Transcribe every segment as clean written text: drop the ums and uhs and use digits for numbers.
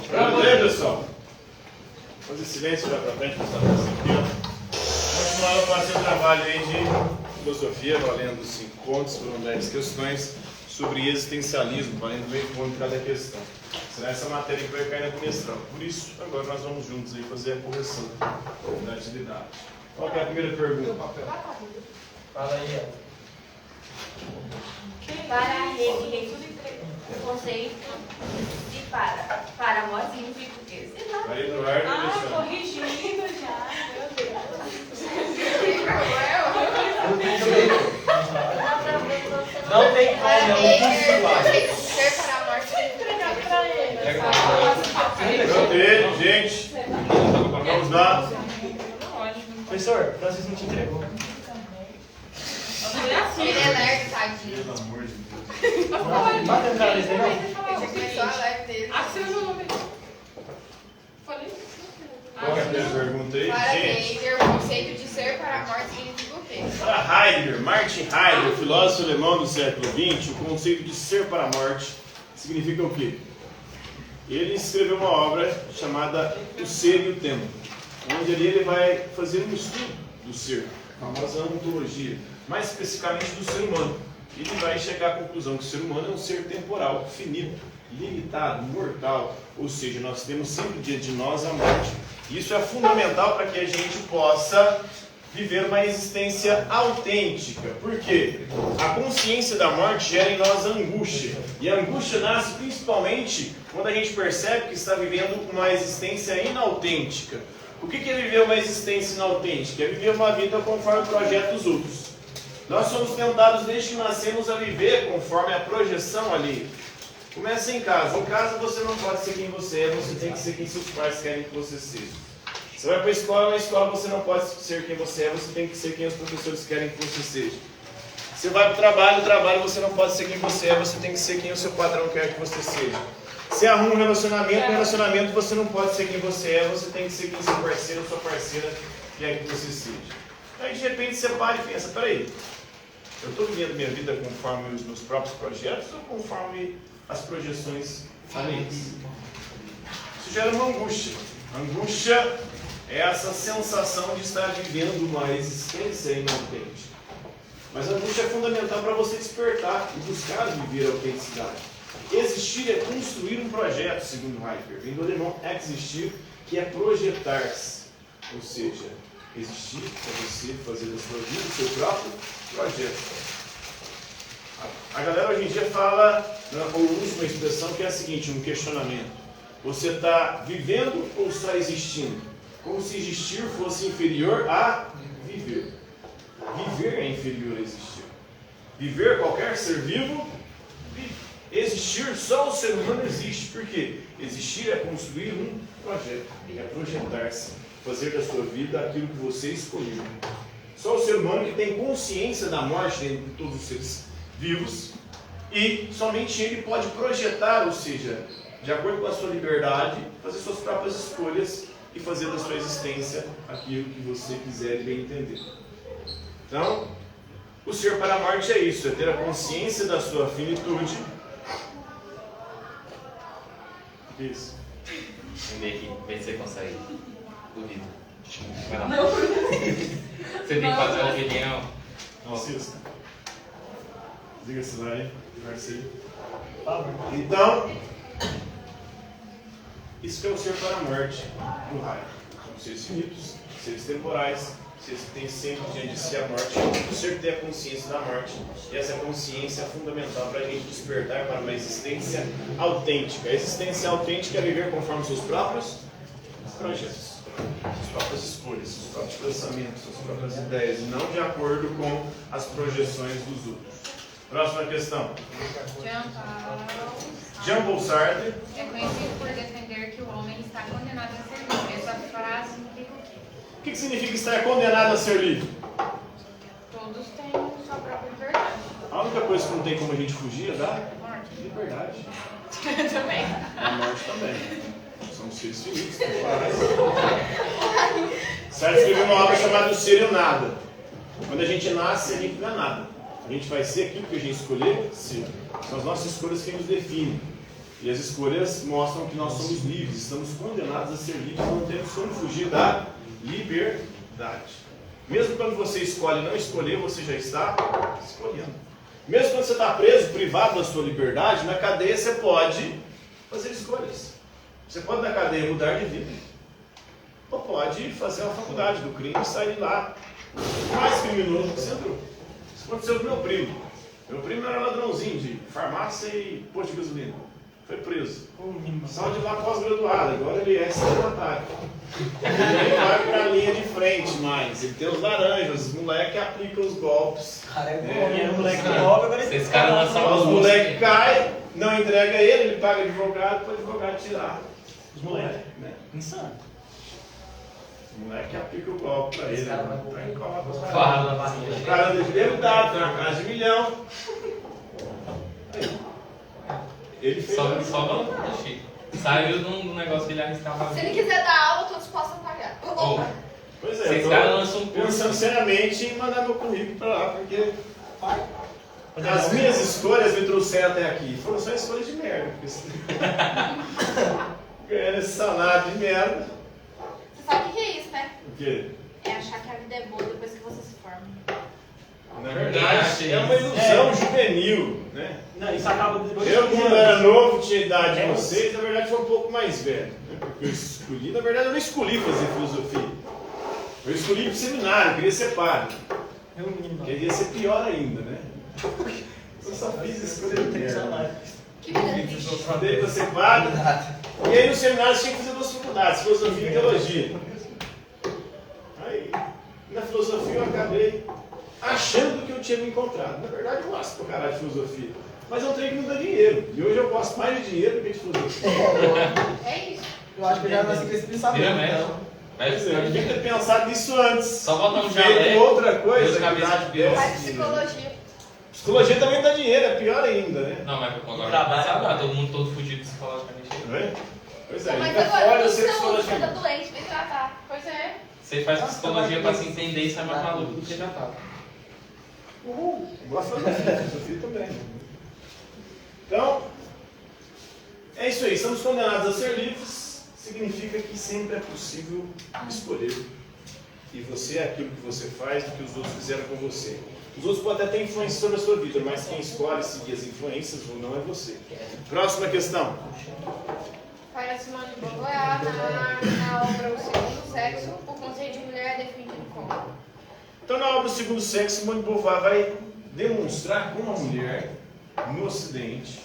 Pronto aí, pessoal? Fazer silêncio já pra frente, pessoal. Continuando a fazer o trabalho aí de filosofia, valendo 5 pontos, foram 10 questões sobre existencialismo, valendo meio ponto de cada questão. Será essa matéria que vai cair na comissão. Por isso, agora nós vamos juntos aí fazer a correção da atividade. Qual que é a primeira pergunta? Fala aí, Ela. Para rede, o conceito de para modos e português. Para Eduardo e Alexandre. Corrigindo já, meu Deus. Não tem como, é um curso Ser para a morte e entregar para ele. Pronto aí, gente. Vamos lá. Professor, Francisco não te entregou. Ele é lerdo, tadinho. Pelo amor de Deus. Bate na cara desse Ele negócio. já começou a live dele. Qual que é a primeira pergunta aí? Para Gente, Heidegger, o conceito de ser para a morte significa o quê? para Heidegger, Martin Heidegger, filósofo alemão do século XX, o conceito de ser para a morte significa o quê? Ele escreveu uma obra chamada O Ser e o Tempo, onde ali ele vai fazer um estudo do ser, a famosa ontologia, mais especificamente do ser humano. Ele vai chegar à conclusão que o ser humano é um ser temporal, finito, limitado, mortal, ou seja, nós temos sempre diante de nós a morte. Isso é fundamental para que a gente possa viver uma existência autêntica. Por quê? A consciência da morte gera em nós angústia. E a angústia nasce principalmente quando a gente percebe que está vivendo uma existência inautêntica. O que é viver uma existência inautêntica? É viver uma vida conforme o projeto dos outros. Nós somos tentados desde que nascemos a viver conforme a projeção ali. Começa em casa. Em casa você não pode ser quem você é, você tem que ser quem seus pais querem que você seja. Você vai para a escola, na escola você não pode ser quem você é, você tem que ser quem os professores querem que você seja. Você vai para o trabalho, no trabalho você não pode ser quem você é, você tem que ser quem o seu patrão quer que você seja. Você arruma um relacionamento, no relacionamento você não pode ser quem você é, você tem que ser quem seu parceiro ou sua parceira quer que você seja. Aí de repente você para e pensa, peraí, eu estou vivendo minha vida conforme os meus próprios projetos ou conforme as projeções alheias? Isso gera uma angústia. Angústia é essa sensação de estar vivendo uma existência inautêntica. Mas a angústia é fundamental para você despertar e buscar viver a autenticidade. Existir é construir um projeto, segundo Heidegger. Vem do alemão existir, que é projetar-se. Ou seja, existir é você fazer da sua vida o seu próprio projeto. A galera hoje em dia fala, ou usa uma expressão que é a seguinte, um questionamento. Você está vivendo ou está existindo? Como se existir fosse inferior a viver. Viver é inferior a existir. Viver, qualquer ser vivo, vive. Existir, só o ser humano existe. Por quê? Existir é construir um projeto, é projetar-se, fazer da sua vida aquilo que você escolheu. Só o ser humano que tem consciência da morte dentro de todos os seres vivos e somente ele pode projetar, ou seja, de acordo com a sua liberdade, fazer suas próprias escolhas e fazer da sua existência aquilo que você quiser e bem entender. Então, o ser para a morte é isso, é ter a consciência da sua finitude. Isso. Vem ver aqui, vê se você consegue. Duvido. Vai lá. Você tem que fazer uma opinião. Assista. Diga-se lá, hein? Então, isso que é o ser para a morte do raio. São seres finitos, seres temporais, seres que têm sempre diante de si a morte. O ser que tem a consciência da morte. E essa consciência é fundamental para a gente despertar para uma existência autêntica. A existência autêntica é viver conforme seus próprios projetos, suas próprias escolhas, seus próprios pensamentos, suas próprias ideias, e não de acordo com as projeções dos outros. Próxima questão. Jean-Paul Sartre é conhecido por defender que o homem está condenado a ser livre. Essa frase implica o quê? O que significa estar condenado a ser livre? Todos têm sua própria liberdade. A única coisa que não tem como a gente fugir é da Morte. liberdade. Também. A morte também. São seres finitos, temporais. Sartre escreveu uma obra chamada O Ser e o Nada. Quando a gente nasce, a gente não é nada. A gente vai ser aquilo que a gente escolher ser. São as nossas escolhas que nos definem. E as escolhas mostram que nós somos livres, estamos condenados a ser livres, não temos como fugir da liberdade. Mesmo quando você escolhe não escolher, você já está escolhendo. Mesmo quando você está preso, privado da sua liberdade, na cadeia você pode fazer escolhas. Você pode na cadeia mudar de vida. Ou pode fazer uma faculdade do crime e sair de lá mais criminoso que você entrou. Isso aconteceu com meu primo. Meu primo era ladrãozinho de farmácia e posto de gasolina. Foi preso. Saiu de lá pós-graduado, agora ele é estelionatário. Ele vai para a linha de frente mais. Ele tem os laranjas, os moleques aplicam os golpes. O moleque que rouba, agora ele Esses caras lançam Os moleques caem, não entrega ele paga advogado para o advogado tirar os moleques. Né? Insano. O moleque aplica o golpe para ele. Fala, O cara anda de verdade, tem uma casa de $1 milhão. Ele fez Só vantagem, Chico. Saiu de um negócio que ele arriscava. Se ele quiser dar aula, todos possam pagar. Oh, Pois é, Vocês eu caras lançam um tô curso. pensando seriamente em mandar meu currículo para lá, porque as minhas escolhas me trouxeram até aqui. Foram só escolhas de merda. Ganhando esse salário de merda. Você sabe o que é isso, né? O quê? É achar que a vida é boa depois que você se forma. Na verdade, é uma ilusão juvenil, né? Não, isso acaba depois Eu, de quando era novo, tinha a idade de É. vocês, na verdade, foi um pouco mais velho. Né? Porque eu escolhi, na verdade, eu não escolhi fazer filosofia. Eu escolhi ir pro seminário, eu queria ser padre. Queria ser pior ainda, né? Eu só fiz escolha de merda. Que vida triste. Estudei para ser padre. E aí no seminário tinha que fazer 2 faculdades, filosofia e teologia. Aí, na filosofia eu acabei achando que eu tinha me encontrado. Na verdade, eu gosto pra caralho de filosofia. Mas é um trem que não dá dinheiro. E hoje eu gosto mais de dinheiro do que de filosofia. É isso. Eu acho que eu já nasci com esse Vira pensamento. médico. Então. Pois é, eu devia ter pensado nisso antes. Só botar um Feito jaleco, outra coisa. duas que cabeças dá de Deus. Faz dinheiro. psicologia. Psicologia também dá dinheiro, é pior ainda, né? Não, mas agora Trabalho. tá todo mundo todo fudido psicologicamente. Não é? Pois é, Mas ainda agora fora eu você sei não usa, você tá psicologia. doente, vem tratar. Pois é. Você faz psicologia pra se entender e sai mais maluco do que já tá. Gosto da filosofia também. Então, é isso aí. Estamos condenados a ser livres. Significa que sempre é possível escolher. E você é aquilo que você faz do que os outros fizeram com você. Os outros podem até ter influência sobre a sua vida, mas quem escolhe seguir as influências ou não é você. Próxima questão. Para Simone de Beauvoir, na obra O Segundo Sexo, o conceito de mulher é definido como? Então, na obra do Segundo Sexo, Simone de Beauvoir vai demonstrar como a mulher, no Ocidente,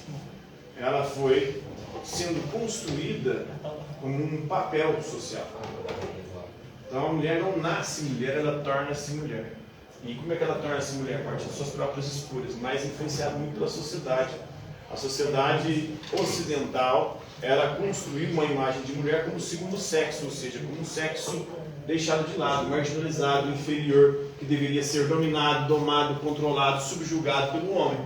ela foi sendo construída como um papel social. Então, a mulher não nasce mulher, ela torna-se mulher. E como é que ela torna-se mulher? A partir de suas próprias escolhas, mas influenciada muito pela sociedade. A sociedade ocidental, ela construiu uma imagem de mulher como segundo sexo, ou seja, como um sexo deixado de lado, marginalizado, inferior, que deveria ser dominado, domado, controlado, subjugado pelo homem.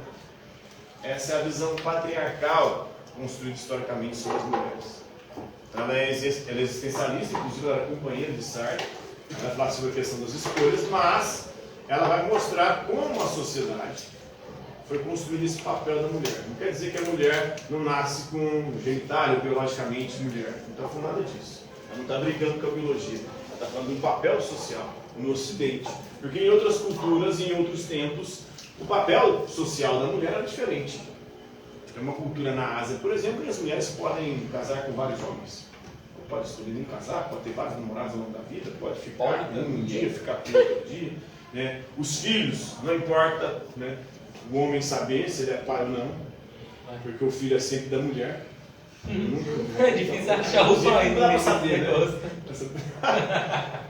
Essa é a visão patriarcal construída historicamente sobre as mulheres. Ela é existencialista, inclusive ela era companheira de Sartre, ela vai falar sobre a questão das escolhas, mas ela vai mostrar como a sociedade foi construído esse papel da mulher. Não quer dizer que a mulher não nasce com genitália ou biologicamente mulher. Não está falando nada disso. Ela não está brincando com a biologia. Ela está falando de um papel social no Ocidente. Porque em outras culturas, em outros tempos, o papel social da mulher era diferente. Tem uma cultura na Ásia, por exemplo, que as mulheres podem casar com vários homens. Pode escolher não casar, pode ter vários namorados ao longo da vida, pode ficar um dia, ficar outro dia. Né? Os filhos, não importa, né, o homem saber se ele é pai ou não, porque o filho é sempre da mulher. É difícil achar o pai Não dá pra nesse saber, negócio.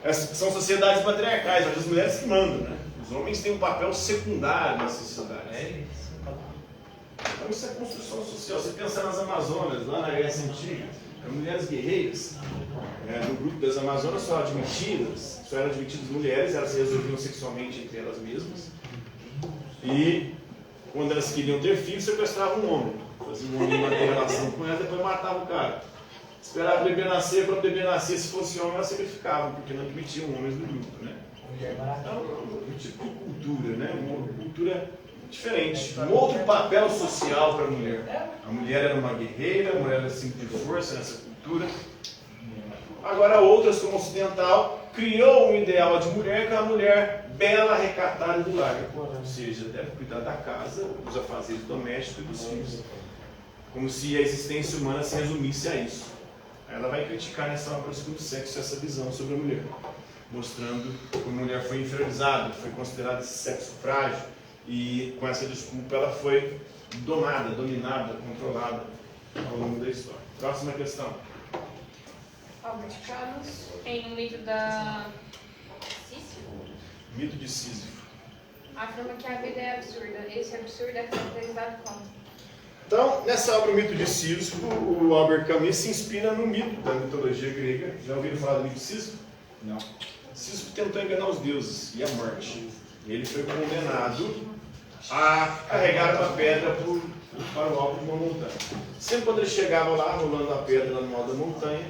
né? São sociedades patriarcais, onde as mulheres que mandam, né? Os homens têm um papel secundário na sociedade. É isso. Então isso é construção social. Você pensar nas Amazonas, lá na Grécia Antiga, eram mulheres guerreiras. No grupo das Amazonas só eram admitidas mulheres, elas se resolviam sexualmente entre elas mesmas. E quando elas queriam ter filhos, sequestravam um homem. Faziam um homem manter relação com ela, depois matavam o cara. Esperavam o bebê nascer, quando o bebê nascia, se fosse homem, elas sacrificavam, porque não admitiam homens no grupo, né? Mulher barata. Então, um tipo de cultura, né? Uma cultura diferente, um outro papel social para a mulher. A mulher era uma guerreira, a mulher era símbolo de força nessa cultura. Agora outras, como a ocidental, criou um ideal de mulher que é uma mulher bela, recatada e do lar. Ou seja, deve cuidar da casa, dos afazeres domésticos e dos filhos. Como se a existência humana se resumisse a isso. Ela vai criticar nessa obra do Segundo Sexo essa visão sobre a mulher, mostrando que a mulher foi inferiorizada, foi considerada esse sexo frágil, e com essa desculpa ela foi domada, dominada, controlada ao longo da história. Próxima questão. Albert Camus, em um mito da Sísifo? Mito de Sísifo. afirma que a vida é absurda. Esse absurdo é caracterizado como? Então, nessa obra, o Mito de Sísifo, o Albert Camus se inspira no mito da mitologia grega. Já ouviram falar do mito de Sísifo? Não. Sísifo tentou enganar os deuses e a morte. Ele foi condenado a carregar uma pedra para o alto de uma montanha. Sempre quando ele chegava lá, rolando a pedra no alto da montanha,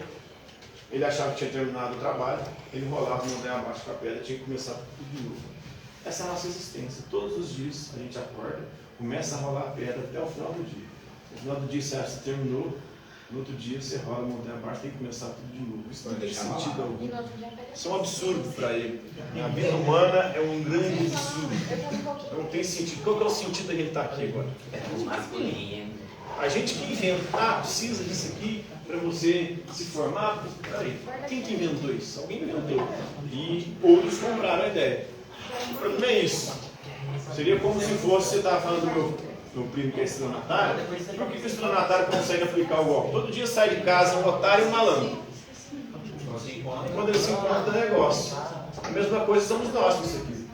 ele achava que tinha terminado o trabalho, ele rolava a montanha abaixo com a pedra, tinha que começar tudo de novo. Essa é a nossa existência. Todos os dias a gente acorda, começa a rolar a pedra até o final do dia. No final do dia você acha que terminou, no outro dia você rola a montanha abaixo, tem que começar tudo de novo. Isso não tem sentido algum. Isso é um absurdo para ele. A vida humana é um grande absurdo. Não tem sentido. Qual que é o sentido da gente estar aqui agora? Masculino. A gente que inventa, precisa disso aqui para você se formar. Peraí, quem que inventou isso? Alguém inventou. E outros compraram a ideia. O problema é isso. Seria como se fosse, você estava falando do meu primo que é estelionatário. Por que o estelionatário consegue aplicar o golpe? Todo dia sai de casa um otário e um malandro. Quando ele se encontra no negócio. A mesma coisa somos nós com isso aqui.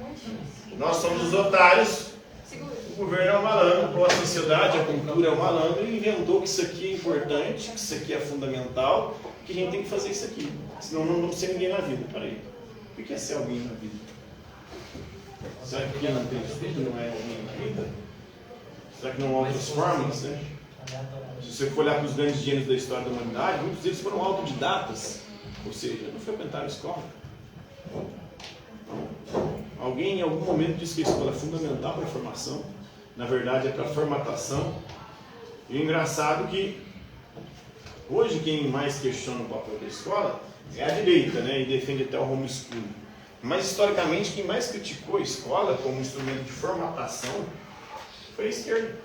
Nós somos os otários. O governo é um malandro, a sociedade, a cultura é um malandro, e inventou que isso aqui é importante, que isso aqui é fundamental, que a gente tem que fazer isso aqui. Senão não vamos ser ninguém na vida. Peraí, o que é ser alguém na vida? Será que quem não tem estudo não é alguém na vida? Será que não há outras formas, né? Se você for olhar para os grandes gênios da história da humanidade, muitos deles foram autodidatas, ou seja, não frequentaram a escola. Alguém em algum momento disse que a escola é fundamental para a formação. Na verdade é para a formatação. E o engraçado é que hoje quem mais questiona o papel da escola é a direita, né? E defende até o homeschooling. Mas historicamente quem mais criticou a escola como instrumento de formatação foi a esquerda.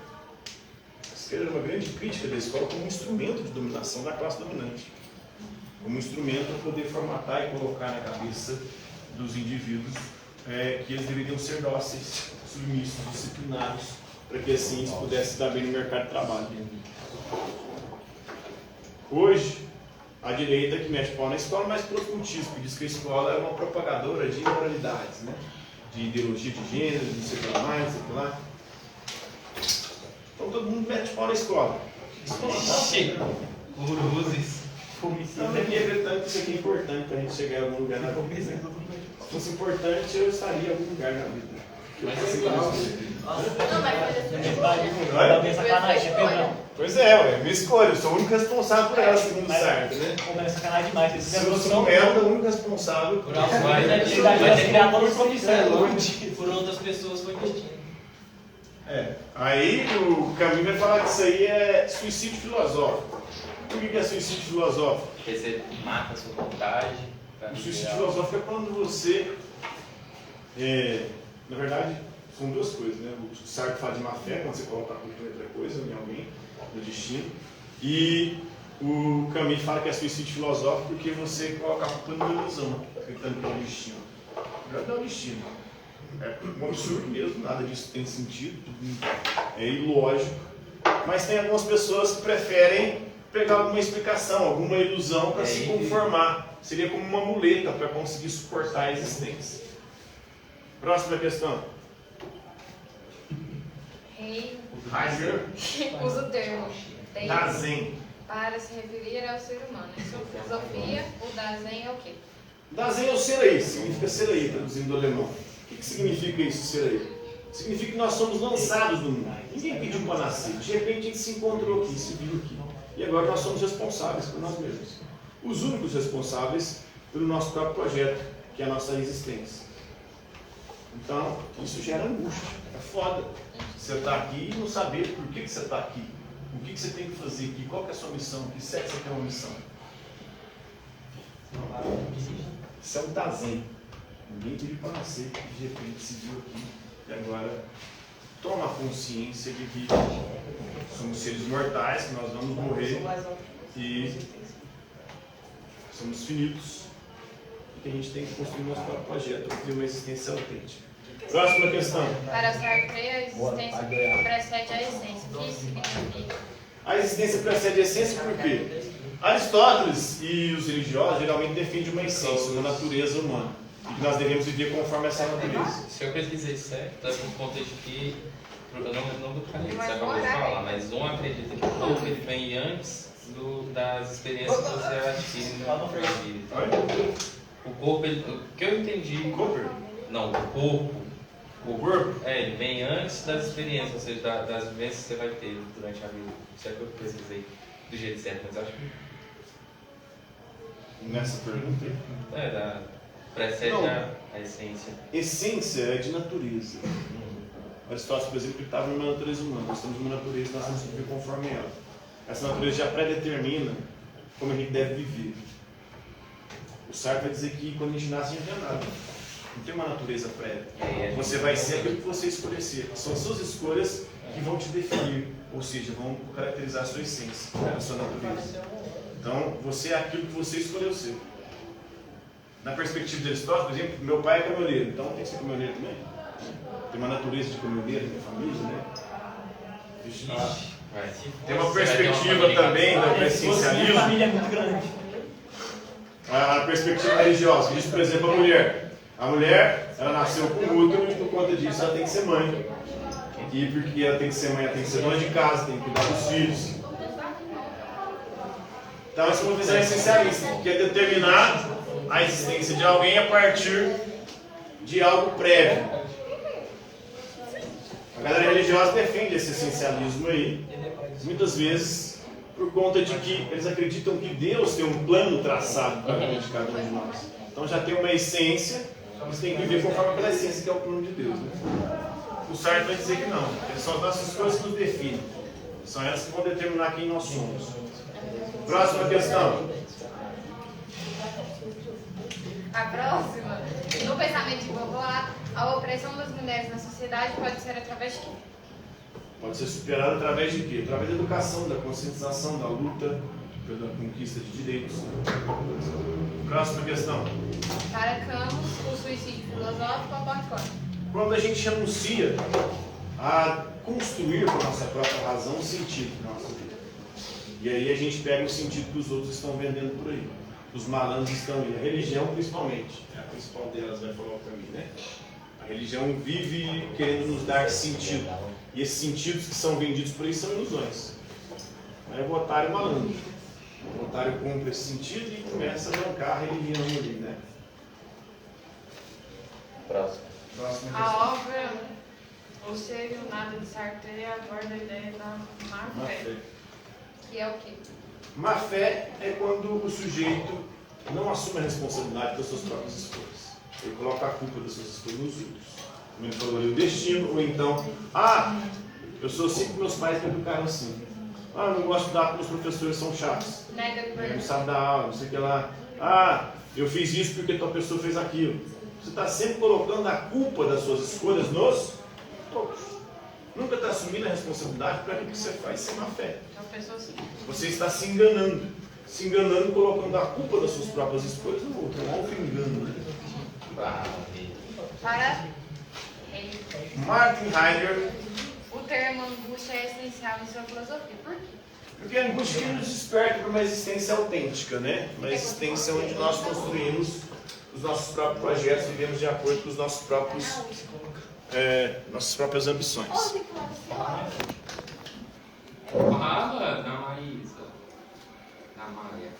A esquerda era uma grande crítica da escola como instrumento de dominação da classe dominante. Como instrumento para poder formatar e colocar na cabeça dos indivíduos que eles deveriam ser dóceis, submissos, disciplinados, para que assim eles pudessem estar bem no mercado de trabalho. Hoje, a direita que mete pau na escola, mas por outro motivo, que diz que a escola é uma propagadora de imoralidades, né? De ideologia de gênero, de não sei o que mais, não sei o que lá. Então todo mundo mete pau na escola. Cruzes. Então daqui é verdade que isso aqui é importante para a gente chegar em algum lugar na vida. Né? Se fosse importante, eu estaria em algum lugar na vida. Mas Não, mas Tá bem sacanagem, é perdão. Pois é, minha escolha, eu sou o único responsável por ela, segundo o Sartre, né? Como é sacanagem demais. Se eu sou um merda, o único responsável por ela. Vai ter criar todas as profissões. Por outras pessoas foi destino. Aí o Camus vai falar que isso aí é suicídio filosófico. Por que é suicídio filosófico? Porque você mata a sua vontade. O suicídio filosófico é quando você, na verdade, são duas coisas, né? O Sartre fala de má fé, quando você coloca a culpa em outra coisa, em alguém, no destino. E o Camus fala que é suicídio filosófico porque você coloca a culpa numa ilusão, acreditando que é um destino. Na verdade, não é um destino. É um absurdo mesmo, nada disso tem sentido, é ilógico. Mas tem algumas pessoas que preferem pegar alguma explicação, alguma ilusão para se conformar. Seria como uma muleta para conseguir suportar a existência. Próxima questão. Rei Heidegger usa o termo Dasein. para se referir ao ser humano. Em sua filosofia, o Dasein é o quê? Dasein é o ser aí, significa ser aí, traduzindo do alemão. O que significa isso, ser aí? Significa que nós somos lançados no mundo. Ninguém pediu para nascer. De repente a gente se encontrou aqui, se viu aqui. E agora nós somos responsáveis por nós mesmos. Os únicos responsáveis pelo nosso próprio projeto, que é a nossa existência. Então, isso gera angústia. É foda. Você está aqui e não saber por que você está aqui. O que você tem que fazer aqui? Qual que é a sua missão? Que serve você tem uma missão? Isso é um tazen. Ninguém pediu para nascer, de repente se viu aqui e agora toma consciência de que somos seres mortais, que nós vamos morrer e somos finitos e que a gente tem que construir nosso próprio projeto para ter uma existência autêntica. Próxima questão. Para Sartre, a existência precede a essência. O que isso significa? A existência precede a essência por quê? Aristóteles e os religiosos geralmente defendem uma essência, uma natureza humana. E que nós devemos viver conforme essa natureza. Se eu pesquisei certo, tá no contexto que eu não falei, você acabou de falar, mas um acredita que o corpo ele vem antes das experiências que você adquire na vida. O corpo, o que eu entendi. O corpo? Não, o corpo. O corpo? Ele vem antes das experiências, ou seja, das vivências que você vai ter durante a vida. Isso é que eu pesquisei do jeito certo, mas acho que. Nessa pergunta? Precede a essência. Essência é de natureza. Aristóteles, por exemplo, estava numa natureza humana. Nós temos uma natureza, nós temos que viver conforme ela. Essa natureza já pré-determina como a gente deve viver. O Sartre vai dizer que quando a gente nasce, a gente não é nada. Não tem uma natureza prévia. Você vai ser aquilo que você escolher ser. São as suas escolhas que vão te definir, ou seja, vão caracterizar a sua essência, a sua natureza. Então, você é aquilo que você escolheu ser. Na perspectiva de Aristóteles, por exemplo, meu pai é caminhoneiro, então tem que ser caminhoneiro também. Tem uma natureza de caminhoneiro na minha família, né? Tem uma perspectiva também do essencialismo. A família é muito grande. A perspectiva religiosa, diz, por exemplo, a mulher. A mulher, ela nasceu com útero e por conta disso ela tem que ser mãe. E porque ela tem que ser mãe, ela tem que ser dona de casa, tem que cuidar dos filhos. Então essa é uma visão essencialista, que é determinar a existência de alguém a partir de algo prévio. A galera religiosa defende esse essencialismo aí, muitas vezes por conta de que eles acreditam que Deus tem um plano traçado para a vida de cada um de nós. Então já tem uma essência, eles têm que viver conforme aquela essência que é o plano de Deus. Né? O Sartre vai dizer que não, são as nossas coisas que nos definem, são elas que vão determinar quem nós somos. Próxima questão. A próxima. No pensamento de Beauvoir, a opressão das mulheres na sociedade pode ser através de quê? Pode ser superada através de quê? Através da educação, da conscientização, da luta pela conquista de direitos. Próxima questão. Para Camus, o suicídio filosófico ocorre quando? Quando a gente renuncia a construir com a nossa própria razão um sentido na nossa vida. E aí a gente pega o sentido que os outros estão vendendo por aí. Os malandros estão aí. A religião, principalmente. É a principal delas, vai falar para mim, né? A religião vive querendo nos dar sentido. E esses sentidos que são vendidos por aí são ilusões. Aí o otário malandro. O otário compra esse sentido e começa a bancar a religião ali, né? Próximo. Próxima A questão. obra O Ser e o Nada de Sartre aborda a ideia da má-fé, que é o quê? Má fé é quando o sujeito não assume a responsabilidade das suas próprias escolhas. Ele coloca a culpa das suas escolhas nos outros. Como ele falou ali, o destino, ou então, eu sou assim porque meus pais me educaram assim. Eu não gosto de estudar porque os professores são chatos. Não sabe dar aula, não sei o que lá. Eu fiz isso porque tua pessoa fez aquilo. Você está sempre colocando a culpa das suas escolhas nos outros. Nunca está assumindo a responsabilidade para aquilo que você faz sem má fé. Você está se enganando. Se enganando, colocando a culpa das suas próprias escolhas no outro. É um auto-engano, né? Para Martin Heidegger. o termo angústia é essencial em sua filosofia. Por quê? Porque a angústia que nos desperta para uma existência autêntica, né? Uma existência onde nós construímos os nossos próprios projetos, vivemos de acordo com os nossos próprios, nossas próprias ambições. Fala na Maísa. Na Maia.